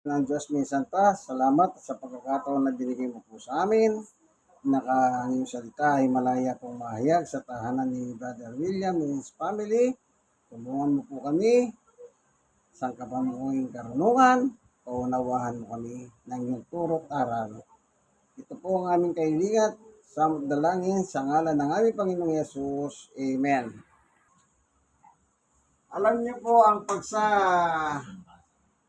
Ng Diyos minsan pa, salamat sa pagkakataon na binigay mo po sa amin. Ang iyong salita ay malaya pong mahayag sa tahanan ni Brother William and his family. Tulungan mo po kami, sangkapan mo yung karunungan, paunawahan mo kami ng iyong turot aral. Ito po ang aming kahilingat sa dalangin sa ngalan ng aming Panginoong Yesus. Amen. Alam niyo po ang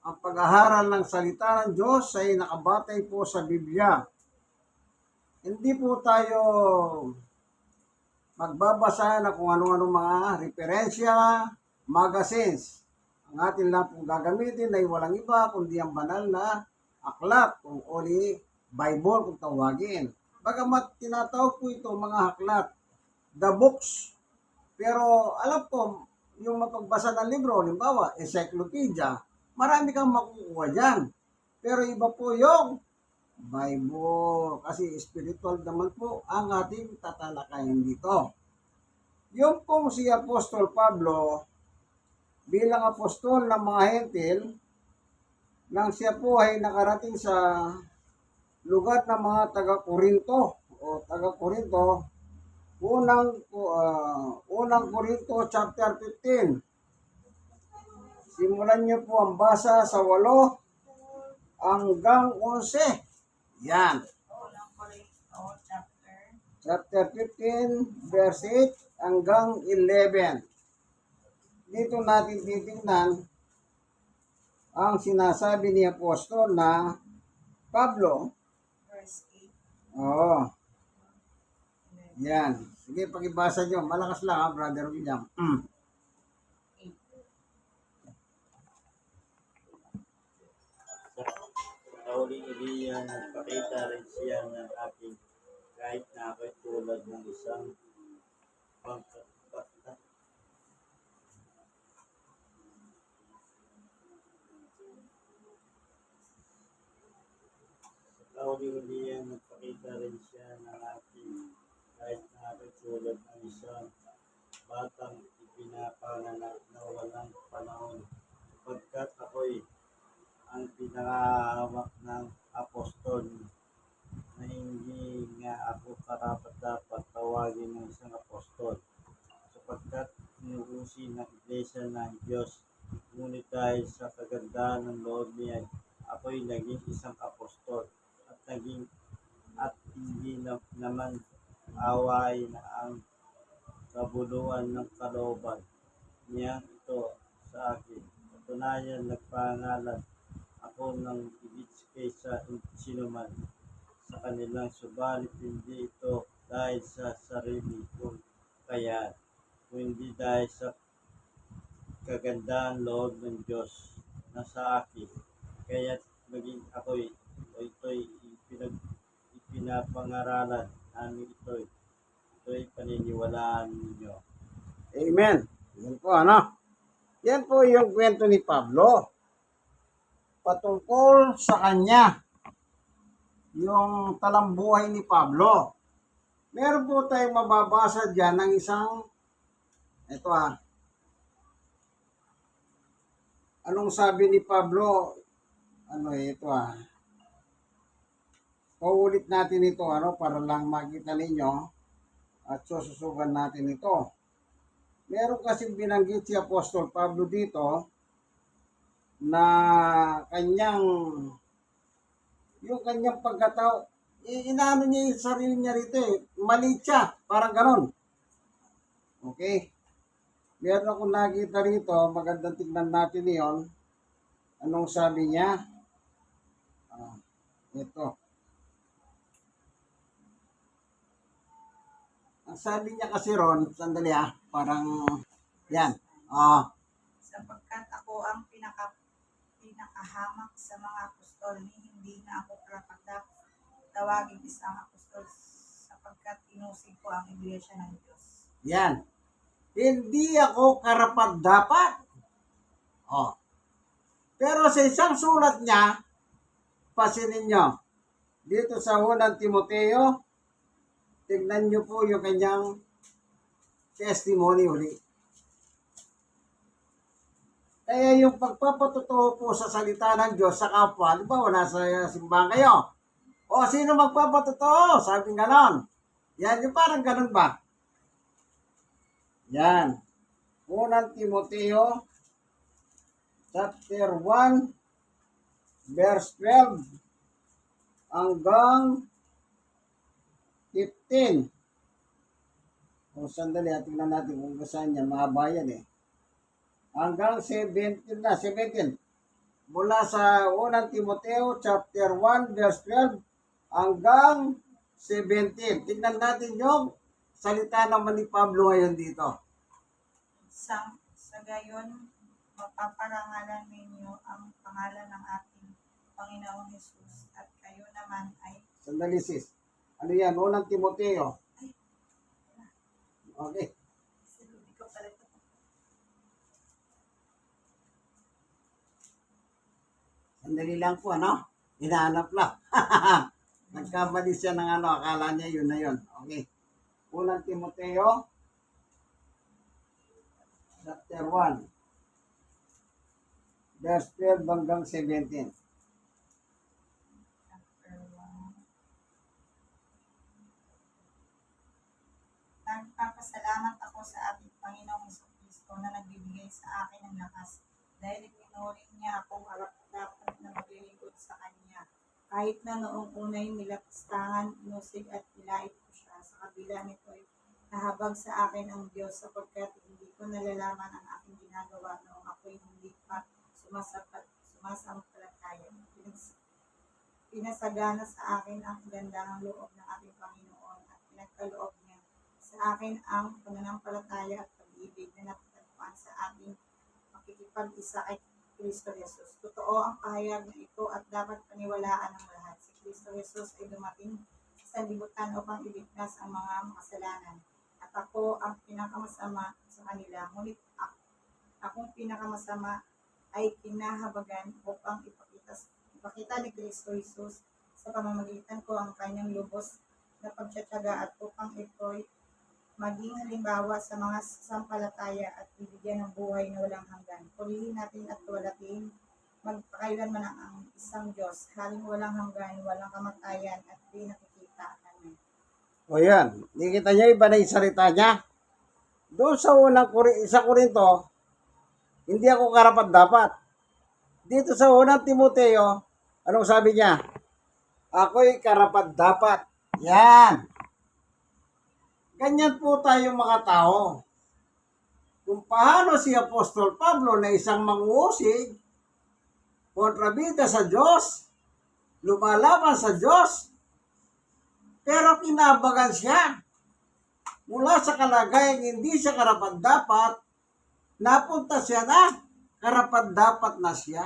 pag-aaral ng salita ng Diyos ay nakabatay po sa Biblia. Hindi po tayo magbabasa na kung ano-ano mga referensya, magazines. Ang atin lang pong gagamitin ay walang iba kundi ang banal na aklat, kung Holy Bible kung tawagin. Bagamat tinatawag po ito mga aklat, the books. Pero alam ko, yung mapagbasa ng libro, halimbawa, encyclopedia, marami kang makukuha dyan. Pero iba po yung Bible. Kasi spiritual naman po ang ating tatalakayin dito. Yung pong si Apostol Pablo, bilang apostol ng mga hentil, nang siya po ay nakarating sa lugar ng mga taga-Korinto o taga-Korinto, unang Korinto chapter 15. Simulan niyo po ang basa sa 8 hanggang 11. Yan. Chapter 15, verse 8 hanggang 11. Dito natin titingnan ang sinasabi ni Apostol na Pablo. Verse 8. Oo. Yan. Sige, pakibasa nyo. Malakas lang ha, Brother William. Sa huling Iliya, nagpakita rin siya ng aking kahit na ako'y tulad ng isang pangkatpata. Sa huling Iliya, nagpakita rin siya ng aking kahit na ako'y tulad ng isang batang ipinapanganak na walang panahon, sapagkat ako'y ang pinakahawak ng apostol na hindi nga ako karapat-dapat tawagin ng isang apostol, sapagkat inuusi ng Iglesia ng Diyos. Ngunit dahil sa kagandahan ng loob niya, ako'y naging isang apostol at hindi naman away na ang kabuluhan ng kalooban niya ito sa akin. Katunayan, nagpangalan ako ng higit kaysa sinuman sa kanilang, subalit hindi ito dahil sa sarili kong kayaan, kundi dahil sa kagandahan loob ng Diyos na sa akin. Kaya maging ito'y ipinapangaralan namin ito'y paniniwalaan ninyo. Amen. Yan po, ano? Yan po yung kwento ni Pablo patungkol sa kanya. Yung talambuhay ni Pablo. Meron po tayong mababasa dyan ng isang, anong sabi ni Pablo? Paulit natin ito, para lang makita ninyo at sususugan natin ito. Meron kasing binanggit si Apostol Pablo dito na yung kanyang pagkatao, inaano niya yung sarili niya rito maliit siya, parang ganon. Okay? Meron akong nakita rito, magandang tignan natin yon. Anong sabi niya? Ito. Ang sabi niya kasi ron, sandali parang, yan. Sapagkat ako ang pinakahamak sa mga apostol, hindi na ako karapat-dapat tawagin isang apostol, sapagkat inusig ko ang Iglesia ng Diyos. Yan. Hindi ako karapat-dapat. Pero sa isang sulat niya, pasinin nyo, dito sa unang Timoteo, tignan nyo po yung kanyang testimony uli. Kaya yung pagpapatotoo po sa salita ng Diyos sa kapwa, di ba, nasa simbahan kayo. O, sino magpapatotoo? Sabi ganon. Yan, yung parang ganon ba? Yan. Unang Timoteo, chapter 1, verse 12, hanggang 15. O, sandali, tingnan natin kung saan yan. Mahaba yan eh. Hanggang 17 na, 17. Mula sa unang Timoteo, chapter 1, verse 12, hanggang 17. Tingnan natin yung salita naman ni Pablo ngayon dito. Sa gayon, mapaparangalan ninyo ang pangalan ng ating Panginoong Hesus at kayo naman ay Sandali sis. Ano yan? Unang Timoteo. Okay. silbi ko pala ito. Sandali lang po, ano? Hinahanap lang. Nagkamali siya ng ano, akala niya yun na yun. Okay. Unang Timoteo, chapter 1, verse 12 hanggang 17. Chapter 1. Nagpapasalamat ako sa ating Panginoong Jesucristo na nagbibigay sa akin ng lakas dahil itinuring niya akong harap-dapat na maglilingkod sa Kanya. Kahit na noong unay nilapastangan, inusig at nilait ko siya, sa kabila nito'y nahabag sa akin ang Diyos sapagkat hindi ko nalalaman ang aking ginagawa noong ako'y hindi pa sumasampalataya. Pinasagana sa akin ang kagandahang loob ng ating Panginoon at pinagkaloob niya sa akin ang pananampalataya at pag-ibig na natatagpuan sa ating makikipag-isa kay Kristo Jesus. Totoo ang pahayag na ito at dapat paniwalaan ng lahat. Si Kristo Jesus ay dumating sa sanlibutan upang iligtas ang mga makasalanan. At ako ang pinakamasama sa kanila. Ngunit akong pinakamasama ay kinahabagan upang ipakita ni Kristo Jesus sa pamamagitan ko ang kanyang lubos na pagtsatsaga at upang ito'y maging halimbawa sa mga sampalataya at bibigyan ng buhay na walang hanggan. Purihin natin at tuwalatiin magpakailanman ang isang Diyos, haling walang hanggan, walang kamatayan at di nakikita. Amen. O yan. Nakikita niyo iba na yung salita niya. Doon sa unang sa Korinto, hindi ako karapat dapat. Dito sa unang Timoteo, anong sabi niya? Ako'y karapat dapat. Yan. Ganyan po tayong mga tao. Kung paano si Apostol Pablo na isang manguusig, kontrabida sa Diyos, lumalaban sa Diyos, pero kinabagan siya. Mula sa kalagayang hindi siya karapat-dapat, napunta siya na, karapat-dapat na siya.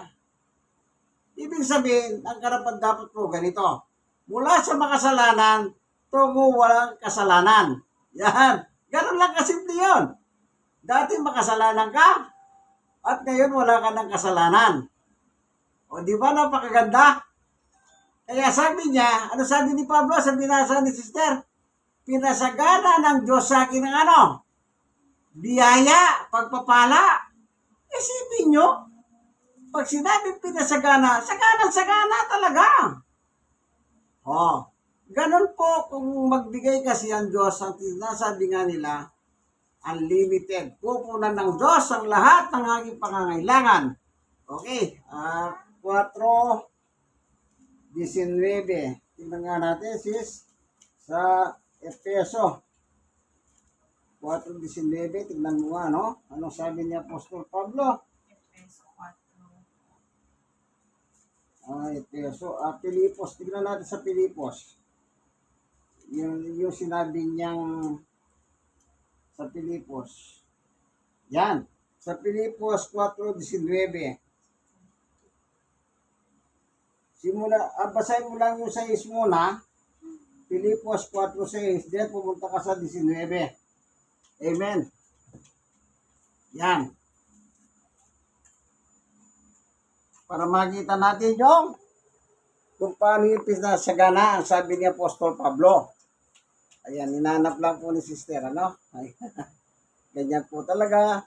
Ibig sabihin, ang karapat-dapat po ganito. Mula sa makasalanan, tungo walang kasalanan. Yan. Ganun lang kasimple yun. Dati makasalanan ka, at ngayon wala ka ng kasalanan. O di ba napakaganda? Kaya sabi niya, ano sabi ni Pablo sa binasa ni sister? Pinasagana ng Diyos sa akin ng ano? Biyaya, pagpapala. Isipin nyo, pag sinabi pinasagana, sagana talaga. O, ganun po kung magbigay kasi ang Diyos, ang sinasabi nga nila, unlimited. Pupunan ng Diyos ang lahat ng aking pangangailangan. Okay, 4:19. Tingnan nga natin sis sa Efeso 4:19. Tingnan mo nga, no? Anong sabi niya Apostol Pablo? Efeso 4. Efeso. Pilipos. Tingnan natin sa Pilipos. Yung sinabi niyang sa Pilipos. Yan. Sa Pilipos 4:19. Basahin mo lang yung 6 muna. Pilipos 4:6. Then pumunta ka sa 19. Amen. Yan. Para makita natin yung kung paano yung pinasagana ang sabi ni Apostol Pablo. Ayan, hinanap lang po ni sister, ano? Ay, ganyan po talaga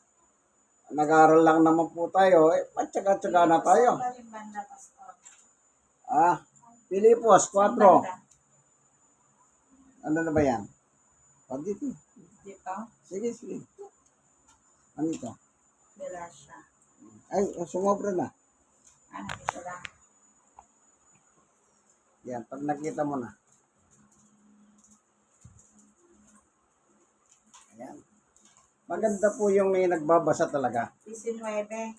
Nag-aaral lang naman po tayo, matyaga-tyaga na tayo. Sa kaling banda, Pastor. Pilipos, Saan 4. banda? Ano na ba yan? Dito. Dito? Sige, sige. Ano ito? Belasya. Ay, sumobra na. Dito lang. Yan, pag nakita mo na. Ayan. Maganda po yung may nagbabasa talaga. 19.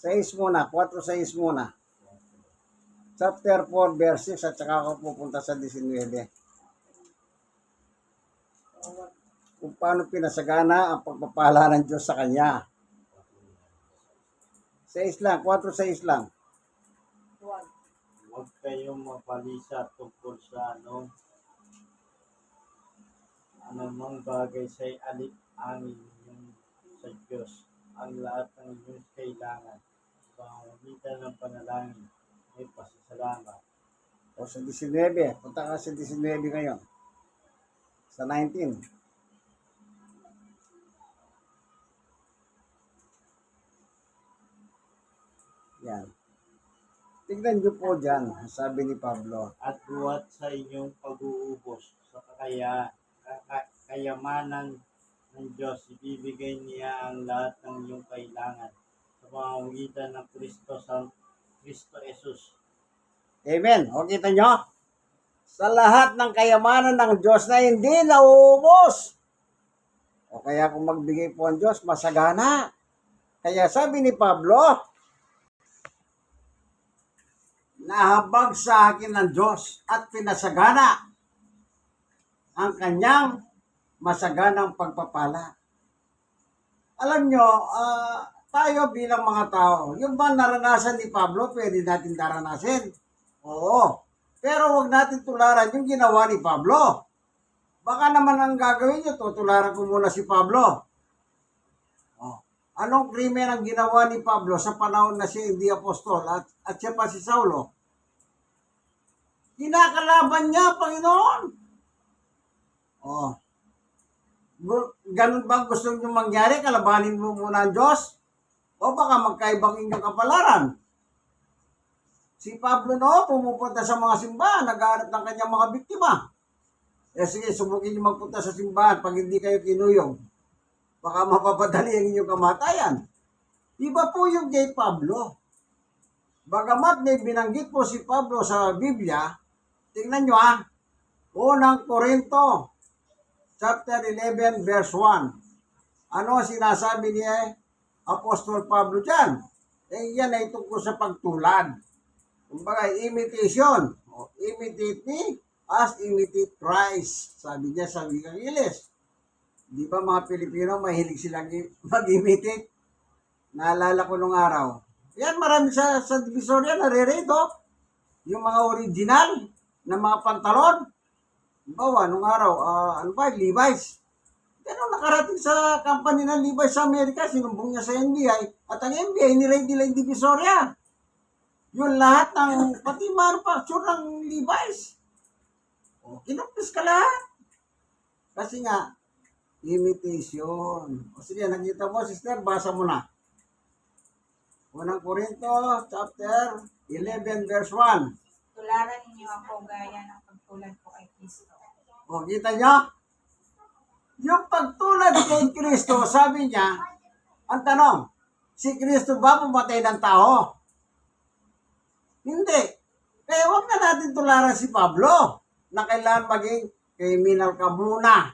6 muna, 4-6 muna. Chapter 4, verse 6, at saka ako pupunta sa 19. Kung paano pinasagana ang pagpapala ng Diyos sa Kanya. 6 lang, 4-6 lang. Huwag. Huwag kayong mapalisa tungkol sa anumang bagay sa alip-angin yung sa Diyos. Ang lahat ng inyong kailangan sa pamamagitan ng panalangin ay pasasalamat. O sa 19, punta ka sa 19 ngayon. Sa 19. Yan. Tignan niyo po dyan, sabi ni Pablo. At buhat sa inyong pag-uubos sa kayamanan ng Diyos, ibibigay niya ang lahat ng inyong kailangan sa pamamagitan ng Kristo Jesus. Amen. O kita nyo? Sa lahat ng kayamanan ng Diyos na hindi nauubos. O kaya kung magbigay po ang Diyos, masagana. Kaya sabi ni Pablo, nahabag sa akin ng Diyos at pinasagana ang kanyang masaganang pagpapala. Alam nyo, tayo bilang mga tao, yung ba naranasan ni Pablo, pwede natin naranasin? Oo. Pero wag natin tularan yung ginawa ni Pablo. Baka naman ang gagawin nyo, tutularan ko muna si Pablo. Oh. Anong krimen ang ginawa ni Pablo sa panahon na siya hindi apostol at siya pa si Saulo? Kinakalaban niya, Panginoon. Oh. Ganun ba gusto nyo mangyari? Kalabanin mo muna ang Diyos? O baka magkaibang inyong kapalaran? Si Pablo pumupunta sa mga simbahan, nag-aaral ng kanyang mga biktima. Sige, subukin nyo magpunta sa simbahan pag hindi kayo kinuyong. Baka mapapadali ang inyong kamatayan. Iba po yung kay Pablo. Bagamat may binanggit po si Pablo sa Biblia, tingnan nyo Unang Korinto, chapter 11, verse 1. Ano sinasabi ni Apostol Pablo dyan? Yan ay tungkol sa pagtulad. Kumbaga, imitation. Imitate me as imitate Christ. Sabi niya sa wikang Ingles. Di ba mga Pilipino, mahilig silang mag-imitate? Naalala ko nung araw. Yan, marami sa Divisoria nare-read, yung mga original na mga pantalon. Bawa, nung araw, Levi's. Pero nakarating sa company ng Levi's sa Amerika, sinumbong niya sa NBI, at ang NBI, niraid nila yung Divisoria. Yung lahat ng, pati manufacture ng Levi's. Kinumpis ka lahat. Kasi nga, imitation. Sige, nakita mo, sister, basa mo na. Unang Korinto, chapter 11, verse 1. Tularan ninyo ako gaya ng pagtulad ko kay Kristo. Kita nyo? Yung pagtulad kay Kristo, sabi niya, ang tanong, si Kristo ba pumatay ng tao? Hindi. Kaya huwag na natin tularan si Pablo na kailangan maging criminal ka muna.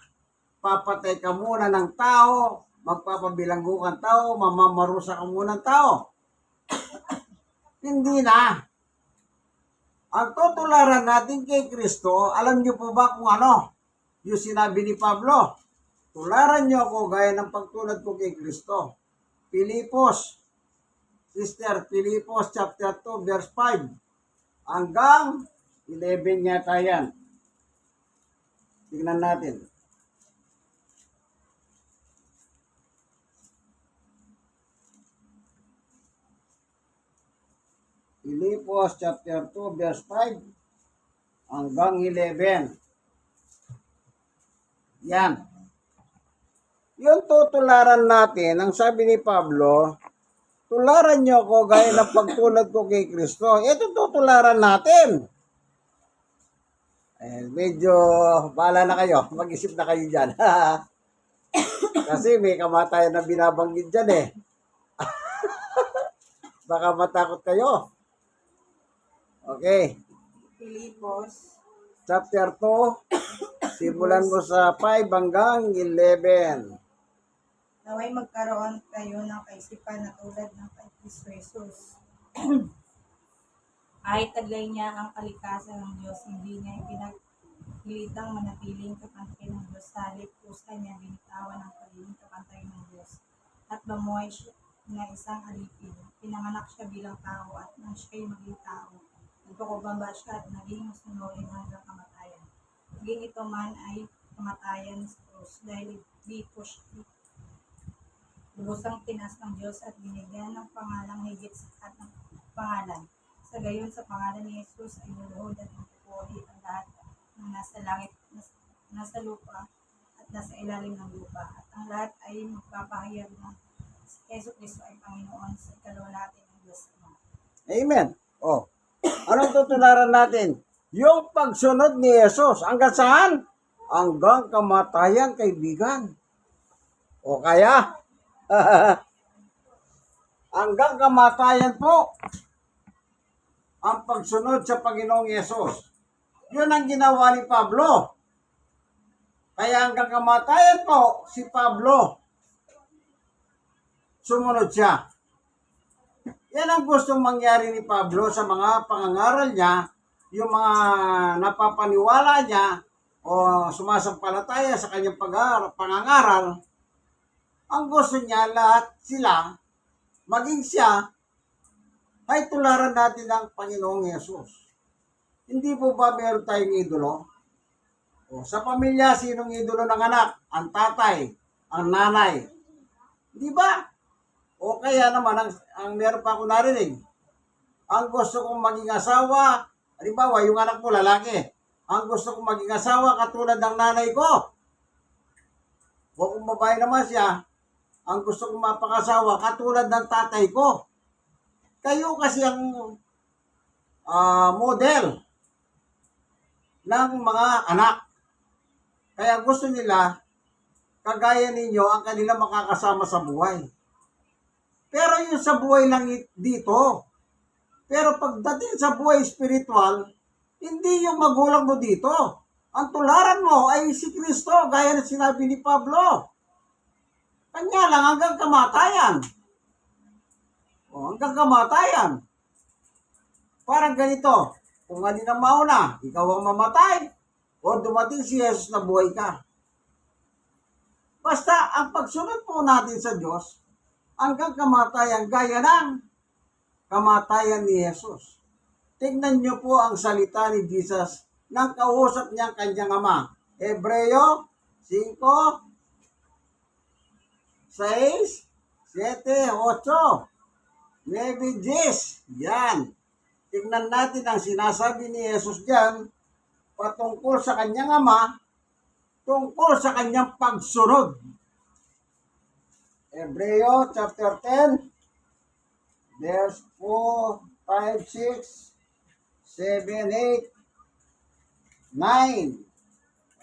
Papatay ka muna ng tao, magpapabilanggo kang tao, mamamarusa ka muna ng tao. Hindi na. Ang tutularan natin kay Kristo, alam niyo po ba kung ano? Yung sinabi ni Pablo, tularan niyo ako gaya ng pagtulad ko kay Kristo. Pilipos, sister, Pilipos chapter 2 verse 5 hanggang 11 yata yan. Tingnan natin. Pilipos chapter 2 verse 5 hanggang 11. Yan. Yung tutularan natin, ang sabi ni Pablo, tularan niyo ako gaya ng pagtulad ko kay Kristo. Ito tutularan natin. Medyo bahala na kayo. Mag-isip na kayo dyan. Kasi may kamatayan na binabanggit dyan eh. Baka matakot kayo. Okay. Filipos, Chapter 2. Simulan mo sa 5 hanggang 11. naway magkaroon kayo ng kaisipan na tulad ng kay Kristo Jesus. Kahit taglay niya ang kalikasan ng Diyos, hindi niya ipinagpilitang manatiling kapantay ng Diyos. Sa halip pusa niya binitawan ang pagiging kapantay ng Diyos. At bamuhay siya na isang alipin. Pinanganak siya bilang tao at nang siya'y maging tao. Nagpakumbaba siya at naging masunurin hanggang kamatayan. Naging ito man ay kamatayan sa krus dahil di po siya lubusang tinas ng Diyos at binigyan ng pangalang higit sa lahat ng pangalan. Sa gayon, sa pangalan ni Jesus ay luluhod at magpupuri ang lahat ng nasa langit, nasa lupa, at nasa ilalim ng lupa. At ang lahat ay magpapahayag na si Jesus Cristo ay Panginoon sa ikalawalhati ng Diyos Ama. Amen. Oh. Anong tutularan natin? Yung pagsunod ni Jesus. Hanggang saan? Hanggang kamatayan, kaibigan. O kaya? Hanggang kamatayan po ang pagsunod sa Panginoong Yesus. Yun ang ginawa ni Pablo. Kaya hanggang kamatayan po si Pablo, sumunod siya. Yan ang gustong mangyari ni Pablo sa mga pangangaral niya, yung mga napapaniwala niya o sumasampalataya sa kanyang pangangaral. Ang gusto niya lahat sila, maging siya, ay tularan natin ng Panginoong Yesus. Hindi po ba meron tayong idolo? O, sa pamilya, sinong idolo ng anak? Ang tatay, ang nanay. Di ba? O kaya naman, ang meron pa ako narinig, ang gusto kong maging asawa, halimbawa, yung anak mo lalaki, ang gusto kong maging asawa katulad ng nanay ko. O kung babae naman siya, ang gusto kong mapakasawa katulad ng tatay ko. Kayo kasi ang model ng mga anak. Kaya gusto nila, kagaya ninyo, ang kanila makakasama sa buhay. Pero yung sa buhay lang dito. Pero pagdating sa buhay spiritual, hindi yung magulang mo dito. Ang tularan mo ay si Kristo, gaya na sinabi ni Pablo. Kanya lang hanggang kamatayan. O, hanggang kamatayan. Parang ganito, kung alin ang mauna, ikaw ang mamatay, o dumating si Jesus na buhay ka. Basta, ang pagsunod po natin sa Diyos, hanggang kamatayan, gaya ng kamatayan ni Jesus. Tignan niyo po ang salita ni Jesus nang kausap niya ang kanyang ama. Hebreo 5, 6, 7, 8, 9, 10. Yan. Tignan natin ang sinasabi ni Jesus diyan patungkol sa kanyang ama, tungkol sa kanyang pagsunod. Hebreo chapter 10, verse 4, 5, 6, 7, 8, 9.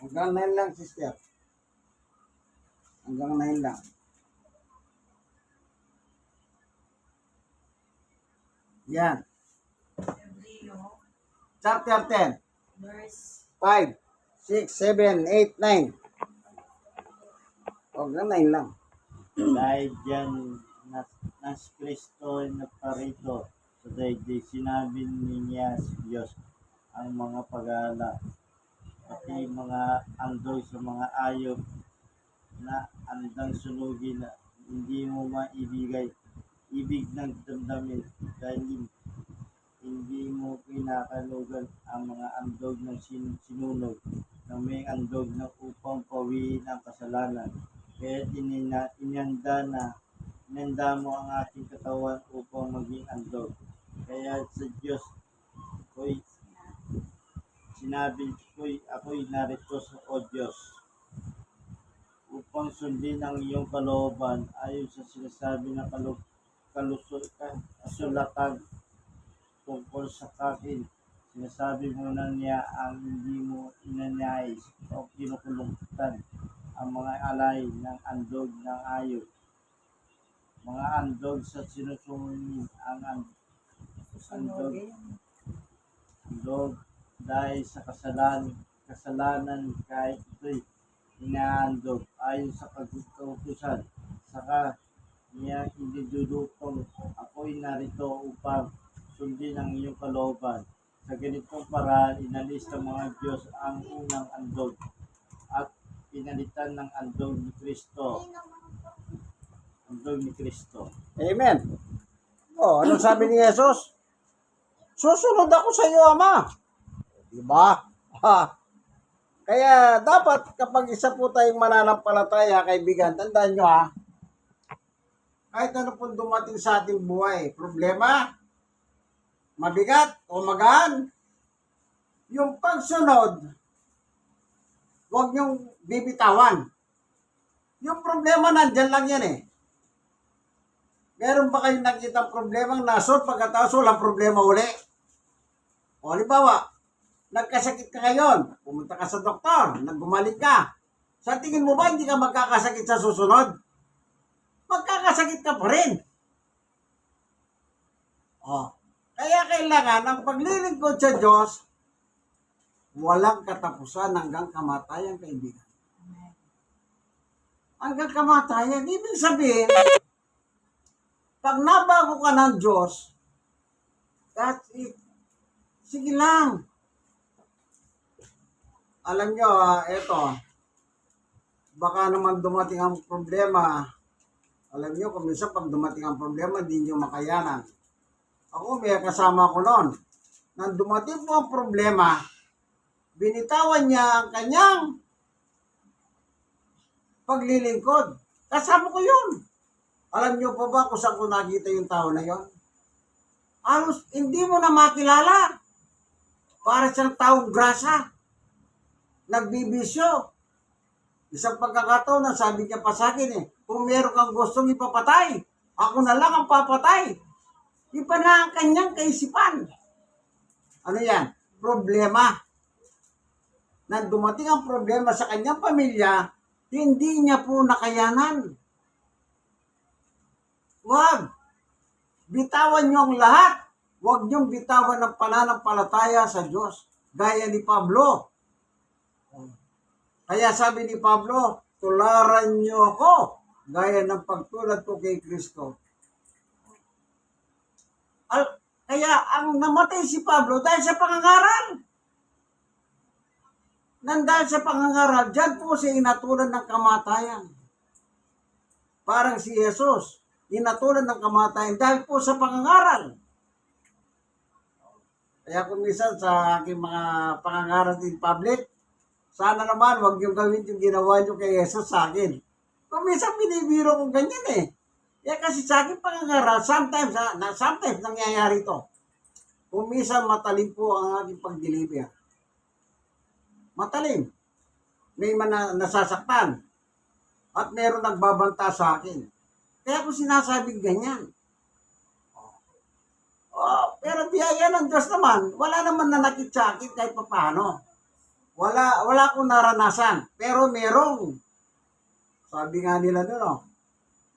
Hanggang 9 lang, sister. Hanggang 9 lang. Yan. Hebreo, Chapter 10, verse 5, 6, 7, 8, 9. Hanggang 9 lang. Dahil dyan, nas Kristo ay nagparito sa daigdig. Sinabi niya sa Diyos ang mga pag-aala, pati mga andog sa mga ayop na andang sunugin na hindi mo maibigay ibig ng damdamin dahil hindi mo kinakalugan ang mga andog ng sinunog na may andog na upang pawiin ang kasalanan. Kaya inanda mo ang ating katawan upang maging andog. Kaya sa Diyos ko'y sinabi ko'y ako'y narito sa o Diyos upang sundin ang iyong kalooban ayon sa sinasabi ng kasulatan tungkol sa akin. Sinasabi mo na niya ang hindi mo inanais o kinukulungkutan ang mga alay ng andog ng ayod. Mga andog sa sinusungin ang andog Susunodin. dahil sa kasalanan kahit ito'y inaandog ayon sa kautusan. Saka niya inidudukong ako'y narito upang sundin ang iyong kalooban. Sa ganitong paraan, inalis ng mga Diyos ang unang andog at pinalitan ng andog ni Kristo. Andog ni Kristo. Amen. Oh, ano sabi ni Jesus? Susunod ako sa iyo, Ama. Diba? Ha. Kaya dapat kapag isa po tayong mananampalataya, kaibigan, tandaan nyo ha, kahit ano pong dumating sa ating buhay, problema, mabigat o magaan, yung pagsunod, huwag niyong bibitawan. Yung problema nandyan lang yan eh. Meron ba kayong nakitang problema nasot pagkatapos walang problema uli? O halimbawa, nagkasakit ka ngayon, pumunta ka sa doktor, nagbumalik ka. Sa tingin mo ba hindi ka magkakasakit sa susunod? Magkakasakit ka pa rin. O, kaya kailangan ang paglilingkod sa Diyos, walang katapusan hanggang kamatayan, kaibigan. Hanggang kamatayan, ibig sabihin, pag nabago ka ng Diyos, that's it. Sige lang. Alam nyo, eto, baka naman dumating ang problema. Alam nyo, kung minsan pag dumating ang problema, hindi nyo makayanan. Ako, may kasama ko noon. Nang dumating po ang problema, binitawan niya ang kanyang paglilingkod. Kasama ko yun. Alam niyo pa ba kung saan ko nakita yung tao na yon? Halos hindi mo na makilala. Para siyang taong grasa. Nagbibisyo. Isang pagkakataon na sabi niya pa sa akin kung meron kang gustong ipapatay, ako na lang ang papatay. Iba na ang kanyang kaisipan. Ano yan? Problema. Nang dumating ang problema sa kanyang pamilya, hindi niya po nakayanan. Huwag. Bitawan niyo ang lahat. Huwag niyong bitawan ng pananampalataya sa Diyos. Gaya ni Pablo. Kaya sabi ni Pablo, tularan niyo ako. Gaya ng pagtulad ko kay Kristo. Kaya ang namatay si Pablo dahil sa pangangaral. Dahil sa pangangaral, dyan po siya inatulan ng kamatayan. Parang si Jesus. Inatulan ng kamatayan dahil po sa pangangaral. Kaya kung minsan sa aking mga pangangaral in public, sana naman wag yung gawin yung ginawa nyo kay Jesus sa akin. Kung minsan binibiro kong ganyan eh. Kaya kasi sa aking pangangaral, sometimes nangyayari to. Kung minsan matalim po ang aking pag-deliver. Matalim. May nasasaktan. At meron nagbabanta sa akin. Kaya ako sinasabing ganyan. Pero biyaya ng Diyos naman, wala naman nanakit sa akin kahit paano. Wala akong naranasan. Pero merong. Sabi nga nila doon,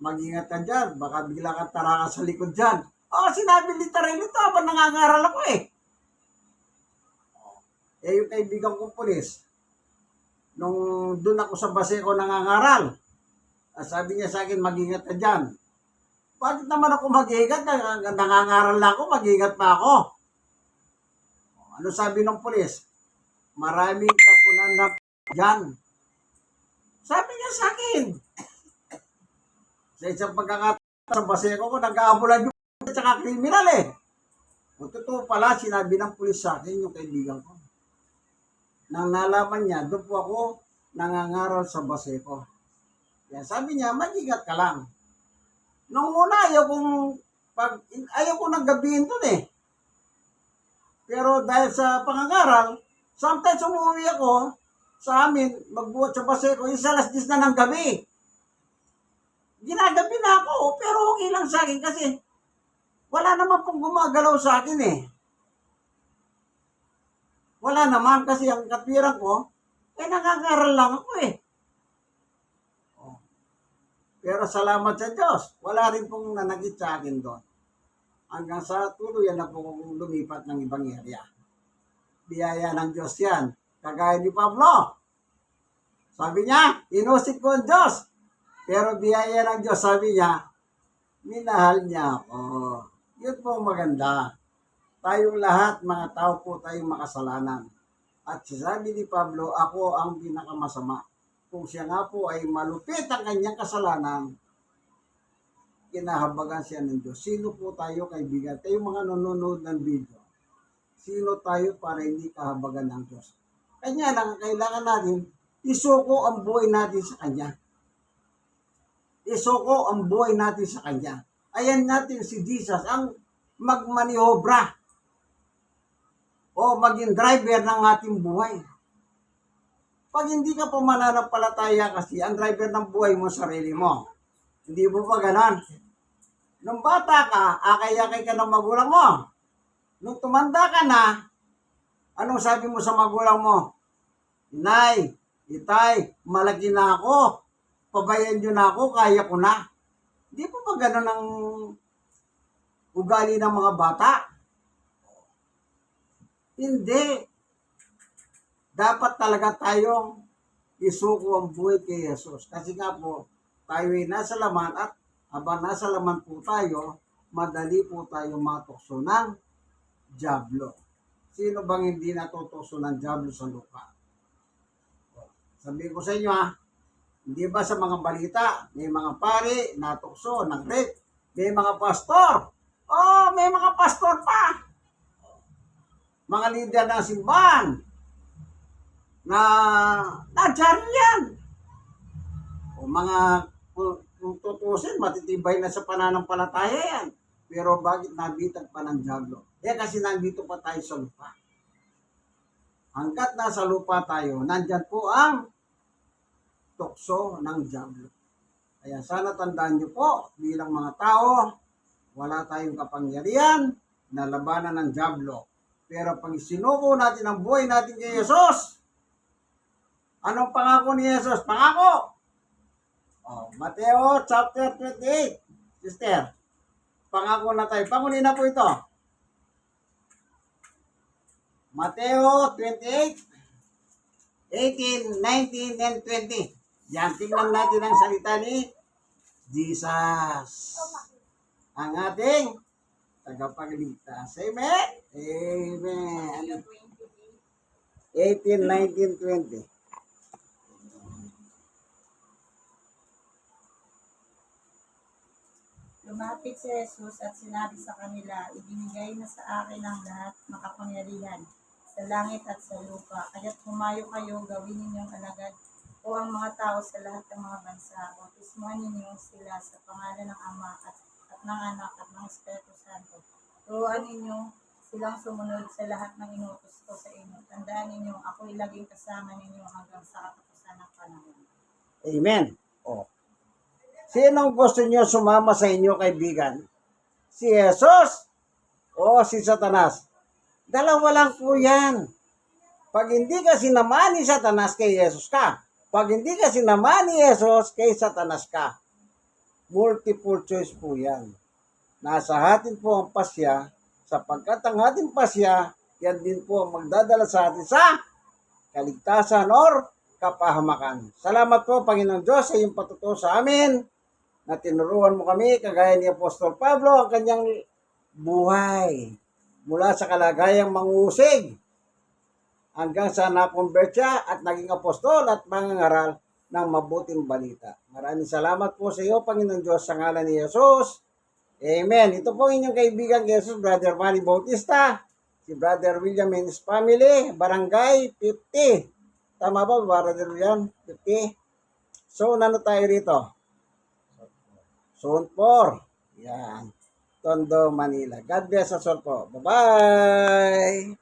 mag-ingat ka dyan, baka bigla kang tarakas sa likod dyan. Sinabi literal ito habang nangangaral ako eh. Yung kaibigan kong pulis, nung doon ako sa base ko nangangaral, sabi niya sa akin, mag-ingat ka dyan. Bakit naman ako mag-ingat? Nangangaral lang ako, mag-ingat pa ako. Ano sabi ng pulis? Maraming tapunan na dyan. Sabi niya sa akin. Sa isang pagkakataon sa base ko, nag-aabulan yung at saka kriminal eh. Kung totoo pala, sinabi ng pulis sa akin, yung kaibigan ko. Nang nalaman niya, doon po ako nangangaral sa base ko. Kaya sabi niya, mag-ingat ka lang. Nung una, ayaw kong naggabihin doon eh. Pero dahil sa pangangaral, sometimes umuwi ako, sa amin, magbuhat sa Paseco, is alas 10 na ng gabi. Ginagabi na ako, pero okay lang sa akin kasi wala naman pong gumagalaw sa akin eh. Wala naman kasi ang katwiran ko, nakakaral lang ako eh. Oh. Pero salamat sa Diyos, wala rin pong nanagit sa akin doon. Hanggang sa tuluyan na po kong lumipat ng ibang area. Biyaya ng Diyos yan. Kagaya ni Pablo. Sabi niya, inusik ko ang Diyos. Pero biyaya ng Diyos, sabi niya, minahal niya ako. Yun po maganda. Tayong lahat, mga tao po tayong makasalanan. At sabi ni Pablo, ako ang pinakamasama. Kung siya nga po ay malupit ang kanyang kasalanan, kinahabagan siya ng Diyos. Sino po tayo, kaibigan? Tayong mga nanonood ng video. Sino tayo para hindi kahabagan ng Diyos? Kanya lang, kailangan natin isuko ang buhay natin sa Kanya. Isuko ang buhay natin sa Kanya. Ayan natin si Jesus ang magmanihobra o maging driver ng ating buhay. Pag hindi ka pa mananampalataya kasi, ang driver ng buhay mo, sarili mo. Hindi mo pa ganon. Nung bata ka, akay-akay ka ng magulang mo. Nung tumanda ka na, anong sabi mo sa magulang mo? Inay, itay, malaki na ako. Pabayan nyo na ako, kaya ko na. Hindi po ba ganon ang ugali ng mga bata? Hindi. Dapat talaga tayong isuko ang buhay kay Jesus. Kasi nga po, tayo ay nasa laman at habang nasa laman po tayo, madali po tayo matukso ng dyablo. Sino bang hindi natutukso ng dyablo sa lupa? Sabihin ko sa inyo hindi ba sa mga balita, may mga pari natukso ng rape, may mga pastor, may mga pastor pa, mga leader ng simbahan, na nadyan yan. O mga, kung tutusin, matitibay na sa pananampalataya yan. Pero bakit nabitag pa ng dyablo? Kasi nandito pa tayo sa lupa. Hanggat nasa lupa tayo, nandyan po ang tukso ng dyablo. Kaya sana tandaan niyo po, bilang mga tao, wala tayong kapangyarihan na labanan ng dyablo. Pero pag sinuko natin ang buhay natin kay Jesus, anong pangako ni Jesus? Pangako! Mateo chapter 28. Sister, pangako na tayo. Pangunin na po ito. Mateo 28, 18, 19, and 20. Yan, tingnan natin ang salita ni Jesus. Ang ating tagapagligtas. Amen? Amen. 18, 19, 20. Lumapit si Jesus at sinabi sa kanila, ibinigay na sa akin ang lahat makapangyarihan sa langit at sa lupa. Kaya't humayo kayo, gawin ninyong alagad o ang mga tao sa lahat ng mga bansa. Bautismuhan ninyo sila sa pangalan ng Ama at ng Anak at ng Espiritu Santo. Turuan ninyo silang sumunod sa lahat ng inutos ko sa inyo. Tandaan ninyo, ako'y laging kasama ninyo hanggang sa katapusan ng panahon. Amen. Sinong gusto niyo sumama sa inyo, kaibigan? Si Jesus o si Satanas? Dalawa lang po yan. Pag hindi ka sinamahan ni Satanas, kay Jesus ka. Pag hindi ka sinamahan ni Jesus, kay Satanas ka. Multiple choice po yan. Nasa atin po ang pasya, sapagkat ang ating pasya, yan din po ang magdadala sa atin sa kaligtasan or kapahamakan. Salamat po, Panginoon Diyos, sa iyong patutuo sa amin, na tinuruan mo kami, kagaya ni Apostol Pablo, ang kanyang buhay. Mula sa kalagayang mangusig, hanggang sa na-convert siya at naging apostol at mangangaral ng mabuting balita. Maraming salamat po sa iyo, Panginoon Diyos, sa ngalan ni Jesus. Amen. Ito po inyong kaibigan Jesus, Brother Manny Bautista, si Brother William and his family, Barangay 50. Tama ba, Brother William? 50. So, ano tayo rito? Zone 4. Yan. Tondo, Manila. God bless us all po. Bye-bye!